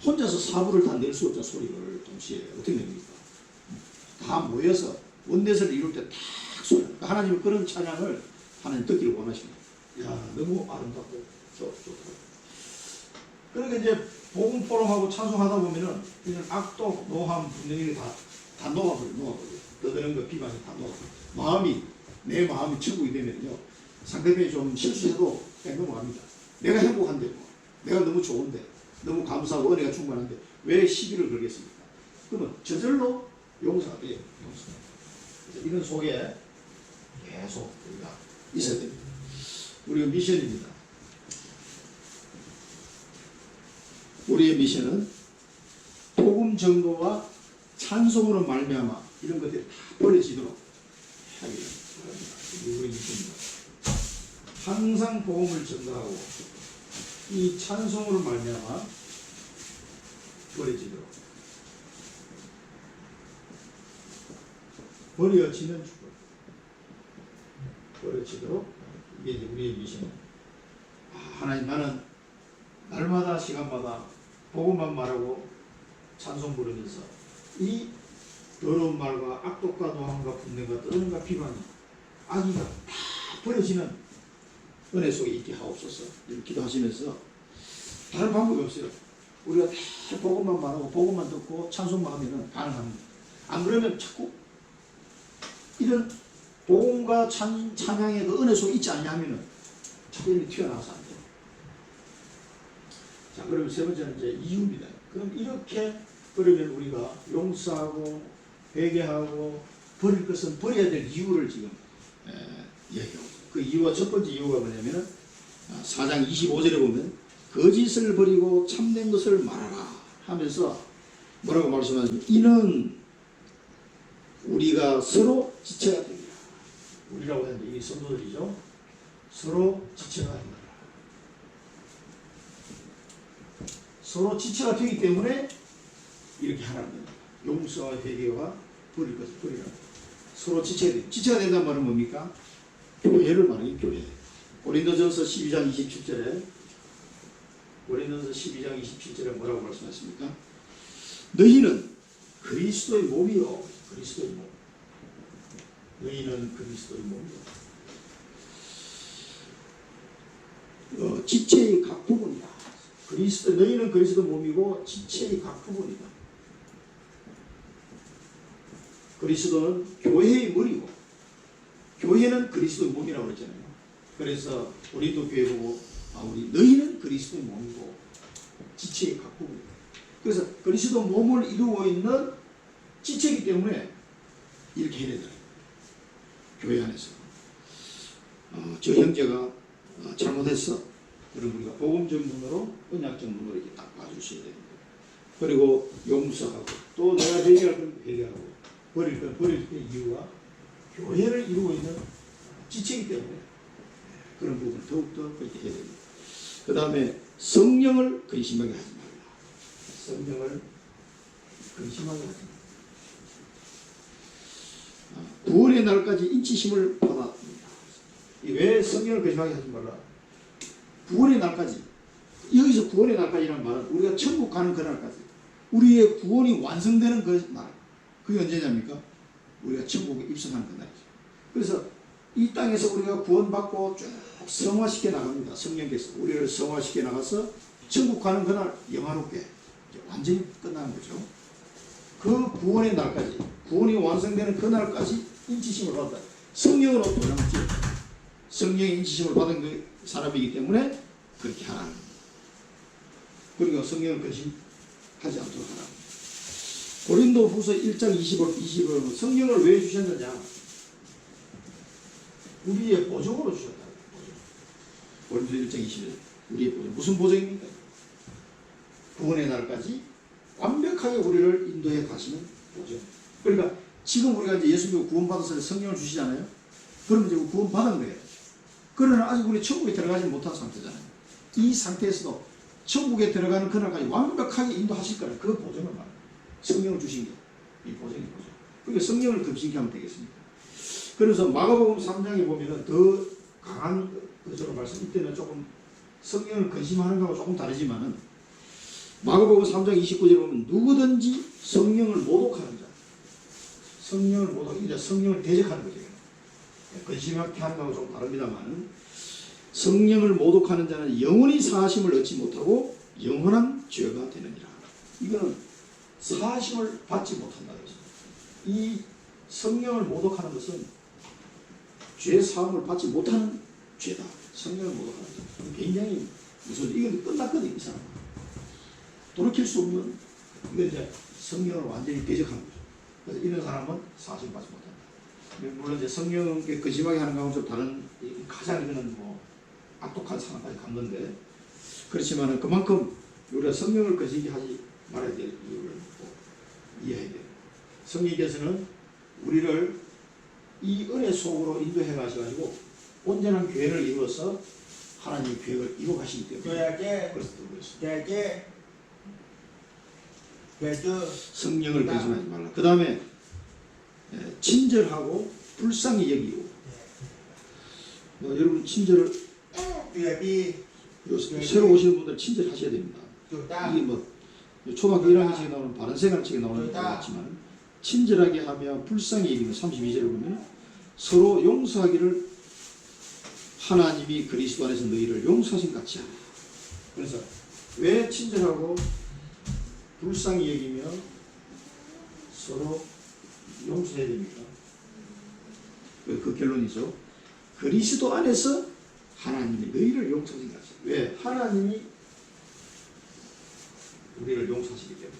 혼자서 사부를 다 낼 수 없잖아. 소리를 동시에 어떻게 냅니까? 다 모여서 원내설을 이룰 때 딱 소리. 하나님이 그런 찬양을 하나님 듣기를 원하십니다. 야, 너무 아름답고 좋다. 그러니까 이제 복음 포럼하고 찬송하다 보면은 이런 악독, 노함, 분명히 다 녹아버려. 떠드는 거 비방이 다 녹아버려. 내 마음이 천국이 되면요. 상대방이 좀 실수해도 그냥 넘어갑니다. 내가 행복한데 뭐. 내가 너무 좋은데. 너무 감사하고 은혜가 충만한데 왜 시비를 걸겠습니까? 그러면 저절로 용서가 돼요. 이런 속에 계속 우리가 있어야 됩니다. 우리가 미션입니다. 우리의 미션은 복음 전도와 찬송으로 말미암아 이런 것들이 다 버려지도록 하기 바랍니다. 우리 미션입니다. 항상 복음을 전도하고 이 찬송으로 말미암아 버려지도록 버려지는 축복 버려지도록 이게 이제 우리의 미션입니다. 하나님 나는 날마다 시간마다 복음만 말하고 찬송 부르면서 이 더러운 말과 악독과 노함과 분쟁과 떠는과 비방이 악의가 다 버려지는 은혜 속에 있게 하옵소서. 이렇게 기도하시면서 다른 방법이 없어요. 우리가 다 복음만 말하고 복음만 듣고 찬송만 하면 가능합니다. 안 그러면 자꾸 이런 복음과 찬양의 그 은혜 속에 있지 않냐 하면은 자꾸 이렇게 튀어나와서 안 돼요. 자, 그러면 세 번째는 이제 이유입니다. 그럼 이렇게 그러면 우리가 용서하고 회개하고 버릴 것은 버려야 될 이유를 지금 이야기하고 그 이유가 첫 번째 이유가 뭐냐면은 4장 25절에 보면 거짓을 버리고 참된 것을 말하라 하면서 뭐라고 말씀하냐면 이는 우리가 서로 지체가 됩니다. 우리라고 하는데 이게 성도들이죠. 서로 지체가 됩니다. 서로 지체가 되기 때문에 이렇게 하라는 겁니다. 용서와 회개와 버릴 것을 버리라. 서로 지체가 됩니다. 지체가 된다는 말은 뭡니까? 교회를 말하는 교회. 고린도전서 12장 27절에 고린도전서 12장 27절에 뭐라고 말씀하십니까? 너희는 그리스도의 몸이요. 그리스도의 몸. 너희는 그리스도의 몸이요. 지체의 각 부분이다. 너희는 그리스도 몸이고 지체의 각 부분이다. 그리스도는 교회의 머리고 교회는 그리스도의 몸이라고 그랬잖아요. 그래서 우리도 교회 보고 너희는 그리스도의 몸이고 지체의 각 부분이다. 그래서 그리스도 몸을 이루고 있는 지체이기 때문에 이렇게 해야 되잖아요. 교회 안에서 저 형제가 잘못했어. 그럼 우리가 복음 전문으로 언약 전문으로 이렇게 딱 봐주셔야 됩니다. 그리고 용서하고 또 내가 회개할 건 회개하고 버릴 건 버릴 때 이유가 교회를 이루고 있는 지체이기 때문에 그런 부분을 더욱더 그렇게 해야 됩니다. 그 다음에 성령을 근심하게 하지 말라. 성령을 근심하게 하지 말라. 구원의 날까지 인치심을 받았습니다. 왜 성령을 근심하게 하지 말라? 구원의 날까지. 여기서 구원의 날까지라는 말은 우리가 천국 가는 그날까지. 우리의 구원이 완성되는 그 날. 그게 언제냐입니까? 우리가 천국에 입성하는 그날이죠. 그래서 이 땅에서 우리가 구원받고 쭉 성화시켜 나갑니다. 성령께서 우리를 성화시켜 나가서 천국 가는 그날 영화롭게 완전히 끝나는 거죠. 그 구원의 날까지, 구원이 완성되는 그날까지 인치심을 받았다. 성령으로 도장을 찍었다. 성령의 인치심을 받은 그 사람이기 때문에 그렇게 하라는 겁니다. 그러니까 성령을 근심하지 않도록 하라. 고린도 후서 1장 20을 성령을 왜 주셨느냐? 우리의 보증으로 주셨다. 고린도 1장 20절 우리의 보증. 무슨 보증입니까? 구원의 날까지 완벽하게 우리를 인도해 가시는 보증. 그러니까 지금 우리가 이제 예수 믿고 구원받아서 성령을 주시잖아요. 그러면 이제 구원받은 거예요. 그러나 아직 우리 천국에 들어가지 못한 상태잖아요. 이 상태에서도 천국에 들어가는 그날까지 완벽하게 인도하실 거라는 그 보증을 말합니다. 성령을 주신 게 이 보증이 보증. 그러니까 성령을 금신케 하면 되겠습니까? 그래서 마가복음 3장에 보면은 더 강한 것으로 말씀, 이때는 조금 성령을 근심하는 거하고 조금 다르지만은 마가복음 3장 29절에 보면 누구든지 성령을 모독하는 자, 성령을 모독, 이제 성령을 대적하는 거죠. 근심하게 하는 거하고 좀 다릅니다만, 성령을 모독하는 자는 영원히 사하심을 얻지 못하고 영원한 죄가 되느니라. 이거는 사하심을 받지 못한다. 이 성령을 모독하는 것은 죄 사함을 받지 못하는 죄다. 성령을 모독하는 자. 굉장히 무슨, 이건 끝났거든, 이 사람은. 돌이킬 수 없는, 이건 이제 성령을 완전히 대적하는 거죠. 그래서 이런 사람은 사하심을 받지 못한다. 물론 이제 성령께 거짓말하게 하는 거하고 좀 다른, 가장 이거는 뭐 악독한 상황까지 간 건데, 그렇지만은 그만큼 우리가 성령을 거짓게 하지 말아야 될 이유를 이해해야 돼요. 성령께서는 우리를 이 은혜 속으로 인도해 가셔가지고 온전한 교회를 이루어서 하나님의 계획을 이루어 가시기 때문에 그래서 그렇습니다. 성령을 거짓말하지 말라. 그 다음에 친절하고 불쌍히 여기고, 여러분 친절을 새로 오시는 분들 친절하셔야 됩니다. 이게 뭐 초등학교 1학년 책에 나오는 바른생활 책에 나오는 것 같지만, 친절하게 하며 불쌍히 여기며 32절을 보면 서로 용서하기를 하나님이 그리스도 안에서 너희를 용서하신 같이 하라. 그래서 왜 친절하고 불쌍히 여기며 서로 용서해야 됩니까? 그 결론이죠. 그리스도 안에서 하나님이 너희를 용서하신 같이. 왜? 하나님이 우리를 용서하시기 때문에.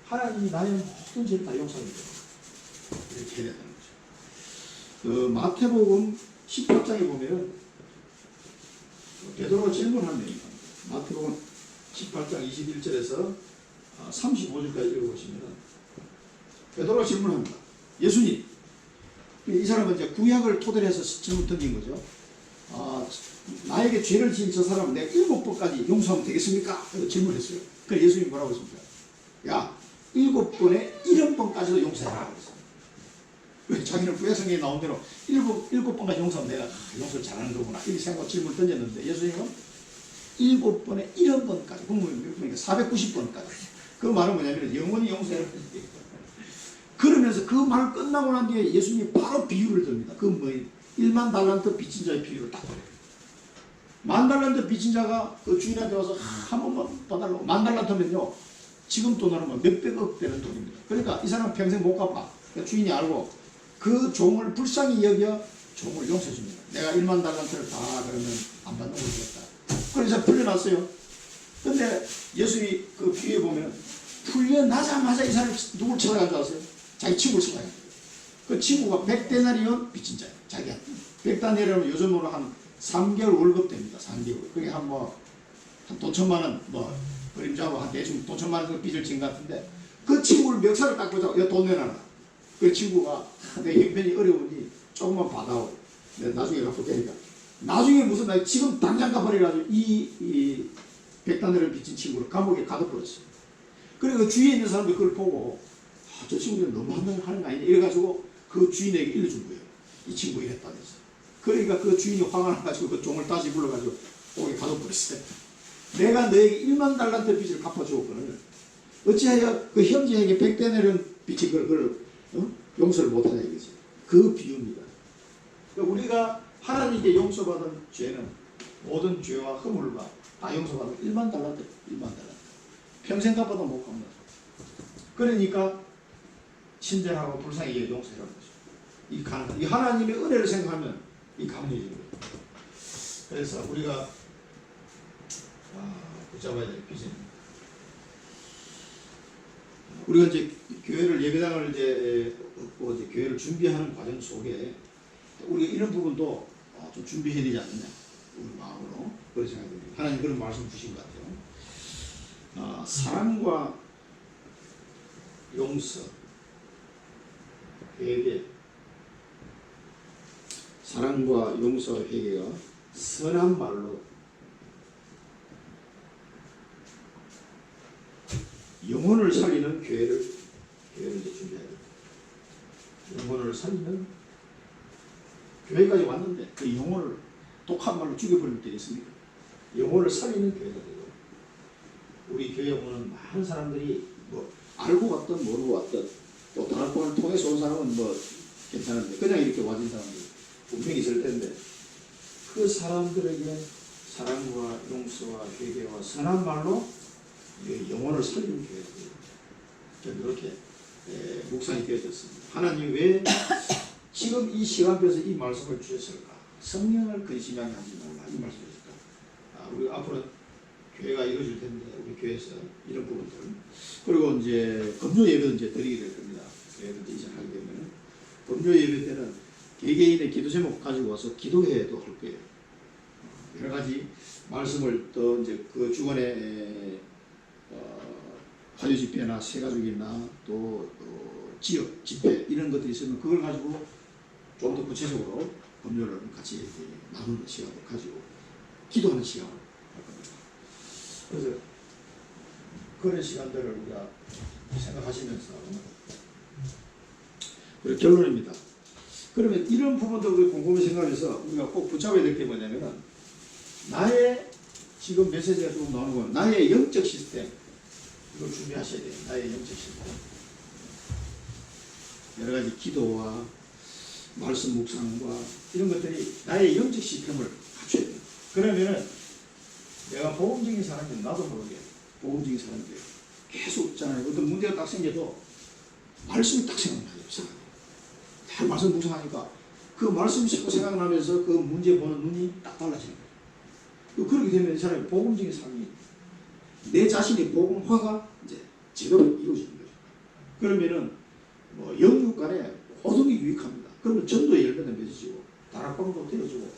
하나님이 나의 모든 죄를 다 용서하기 때문에 이렇게 해야 된다는 거죠. 마태복음 18장에 보면 베드로가 질문한 내용입니다. 마태복음 18장 21절에서 35절까지 읽어보시면 베드로가 질문합니다. 예수님, 이 사람은 이제 구약을 토대로 해서 질문 던진 거죠. 나에게 죄를 지은 저 사람은 내가 7번까지 용서하면 되겠습니까? 질문했어요. 그래서 예수님이 뭐라고 했습니까? 야, 7번에 70번까지도 용서해라. 그랬어요. 왜? 자기는 구약성경에 나온 대로 7번까지 용서하면 내가 용서를 잘하는 거구나, 이렇게 생각하고 질문을 던졌는데, 예수님은 7번에 70번까지, 그러면 490번까지. 그 말은 뭐냐면 영원히 용서해라. 그러면서 그 말 끝나고 난 뒤에 예수님이 바로 비유를 듭니다. 그 뭐 1만 달란트 빚진 자의 비유를 딱 버려요. 10,000달란트 빚진 자가 그 주인한테 와서 한 번만 봐달라고. 10,000달란트면요, 지금 돈으로 몇백억 되는 돈입니다. 그러니까 이 사람은 평생 못 갚아. 그러니까 주인이 알고 그 종을 불쌍히 여겨 종을 용서해 줍니다. 내가 10,000달란트를 다 그러면 안 받는 거겠다. 그래서 풀려났어요. 근데 예수님이 그 비유에 보면 풀려나자마자 이 사람이 누굴 찾아간 줄 아세요? 자기 친구를 찾아간 거예요. 그 친구가 100데나리온 빚진 자예요. 자기한테 100데나리온은 요즘으로 한 3개월 월급 됩니다. 3개월. 그게 한 돈 1,000,000원, 그림자고 한 대충 돈 1,000,000원 빚을 진 것 같은데, 그 친구를 멱살을 딱 보자고, 야, 돈 내놔라. 그 친구가 내 형편이 어려우니 조금만 받아오. 내가 나중에 갚을 테니까. 나중에 무슨, 나 지금 당장 갚아버려가지고 이 100데나리온 빚진 친구를 감옥에 가둬버렸어요. 그리고 그 주위에 있는 사람들이 그걸 보고, 저 친구는 너무 하는 거 아니냐, 이래가지고 그 주인에게 일러준 거예요. 이 친구 이랬다면서. 그러니까 그 주인이 화가 나가지고 그 종을 다시 불러가지고 거기 가둬버렸어요. 내가 너에게 10,000달란트 빚을 갚아주었거늘 어찌하여 그 형제에게 100데나리온 빚인 걸 용서를 못하냐 이거지. 그 비유입니다. 그러니까 우리가 하나님께 용서받은 죄는 모든 죄와 허물과 다 용서받은 10,000달란트, 10,000달란트. 평생 갚아도 못 갚는. 그러니까 친절하고 불쌍히 용서해라는 거죠. 이 하나님의 은혜를 생각하면 이 가능해지는 거예요. 그래서 우리가 붙잡아야 될 비전입니다. 우리가 이제 교회를, 예배당을 이제 얻고 이제 교회를 준비하는 과정 속에 우리가 이런 부분도 좀 준비해야 되지 않느냐, 우리 마음으로 그런 생각이 듭니다. 하나님 그런 말씀 주신 것 같아요. 사랑과 용서, 회개, 사랑과 용서, 회개가 선한 말로 영혼을 살리는 교회를 이제 준비해야 됩니다. 영혼을 살리는 교회까지 왔는데 그 영혼을 독한 말로 죽여버릴 때 있습니까? 영혼을 살리는 교회가 되고, 우리 교회 오는 많은 사람들이 뭐 알고 왔든 모르고 왔든 또 다락방을 통해서 온 사람은 뭐 괜찮은데 그냥 이렇게 와진 사람들 분명히 있을 텐데, 그 사람들에게 사랑과 용서와 회개와 선한 말로 영혼을 살리는 교회가 되고, 그렇게 묵상이 되어졌습니다. 하나님 왜 지금 이 시간표에서 이 말씀을 주셨을까? 성령을 근심하게 하지 말라, 이 말씀이실까? 우리 앞으로 교회가 이루어질 텐데 우리 교회에서 이런 부분들, 그리고 이제 금요 예배도 이제 드리게 될 겁니다. 교회도 이제 하게 되면 금요 예배 때는 개개인의 기도 제목 가지고 와서 기도회도 할 거예요. 여러 가지 말씀을 또 이제 그 주간에 화요 집회나 새가족이나 또 지역 집회 이런 것들이 있으면 그걸 가지고 좀 더 구체적으로 금요를 같이 나누는 시간을 가지고 기도하는 시간을 할 겁니다. 그래서 그런 시간들을 우리가 생각하시면서, 결론입니다. 그러면 이런 부분도 우리 곰곰이 생각해서 우리가 꼭 붙잡아야 될 게 뭐냐면, 나의 지금 메시지가 조금 나오는 건 나의 영적 시스템, 이걸 준비하셔야 돼요. 나의 영적 시스템. 여러 가지 기도와 말씀 묵상과 이런 것들이 나의 영적 시스템을 갖춰야 돼요. 그러면은 내가 복음적인 사람이면 나도 모르게 복음적인 사람이에요. 계속 있잖아요. 어떤 문제가 딱 생겨도 말씀이 딱 생각나요. 다 말씀 묵상하니까 그 말씀이 자꾸 생각나면서 그 문제 보는 눈이 딱 달라지는 거예요. 그렇게 되면 이 사람이 복음적인 삶이, 내 자신의 복음화가 이제 제대로 이루어지는 거죠. 그러면은 뭐 영육 간에 모든 게 유익합니다. 그러면 전도의 열매가 맺어지고 다락방도 되어지고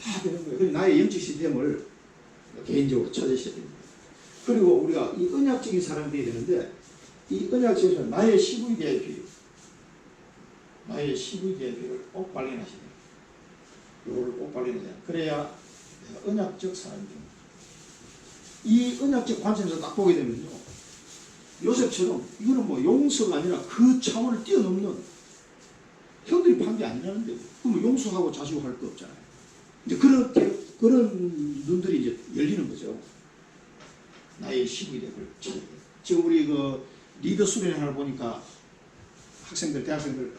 다 되는 거예요. 그래서 나의 영적 시스템을 개인적으로 찾으셔야 됩니다. 그리고 우리가 이 언약적인 사람이 되어야 되는데, 이 언약적인 나의 CVDIP, 나의 CVDIP를 꼭 발견하셔야 돼요. 이거를 꼭 발견해야, 그래야 내가 언약적 사람이 됩니다. 이 언약적 관점에서 딱 보게 되면요, 요셉처럼 이거는 뭐 용서가 아니라 그 차원을 뛰어넘는, 형들이 판 게 아니라는데 그러면 용서하고 자수할 거 없잖아요. 이제 그런 눈들이 이제 열리는 거죠. 나의 CVDIP를 찾아야 돼요. 지금 우리 그 리더 수련회 하나 보니까 학생들, 대학생들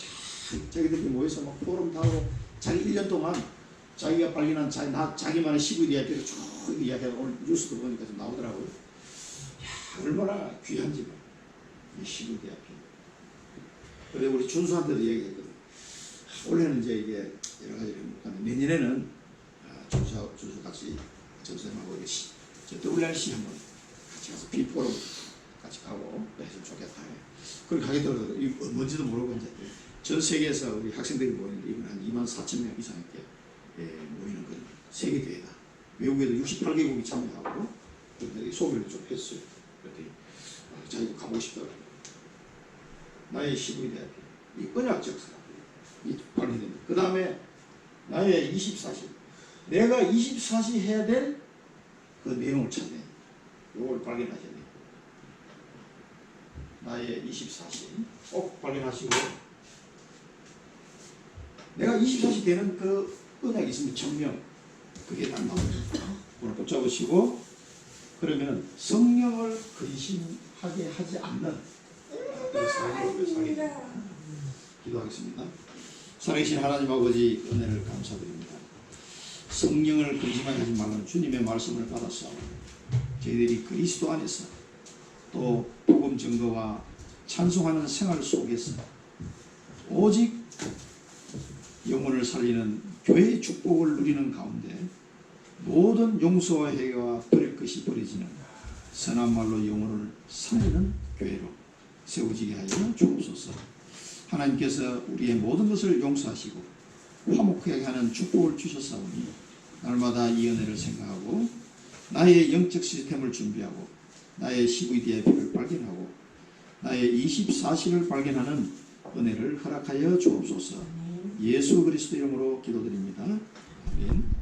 자기들이 모여서 막 포럼 하고 자기 1년 동안 자기가 발견한 자기만의 CVDIP를 쭉 이야기하고, 오늘 뉴스도 보니까 좀 나오더라고요. 야, 얼마나 귀한지, 이 CVDIP. 그래 우리 준수한테도 얘기했거든. 올해는 이제 이게 여러 가지를 해볼까는, 내년에는 준수 같이 전선생님하고 WRC 한번 같이 가서 비포럼 같이 가고 했으면 좋겠다. 그걸 가게 되더라도 뭔지도 모르고 이제 전 세계에서 우리 학생들이 모이는데, 이번 한 24,000명 이상 이렇게 모이는 건 세계대회다. 외국에도 68개국이 참여하고 소개를 좀 했어요. 그랬더니 자기가 가보고 싶다고. 나의 CVDIP, 이 언약적 사람, 이 발휘됩니다. 그 다음에 나의 24시, 내가 24시 해야 될 그 내용을 찾네. 이걸 발견하셔야 돼요. 나의 24시 꼭 발견하시고, 내가 24시 되는 그 언약이 있으면 청명, 그게 딱 나옵니다. 오늘 붙잡으시고, 그러면 성령을 근심하게 하지 않는 삶을 살게 됩니다. 기도하겠습니다. 살아계신 하나님 아버지, 은혜를 감사드립니다. 성령을 근심하게 하지 말라는 주님의 말씀을 받아서 저희들이 그리스도 안에서 또 복음 증거와 찬송하는 생활 속에서 오직 영혼을 살리는 교회의 축복을 누리는 가운데 모든 용서와 회개와 버릴 것이 버려지는 선한 말로 영혼을 살리는 교회로 세워지게 하여 주옵소서. 하나님께서 우리의 모든 것을 용서하시고 화목하게 하는 축복을 주셨사오니 날마다 이 은혜를 생각하고 나의 영적 시스템을 준비하고 나의 CVDIP를 발견하고 나의 24시를 발견하는 은혜를 허락하여 주옵소서. 예수 그리스도 이름으로 기도드립니다. 아멘.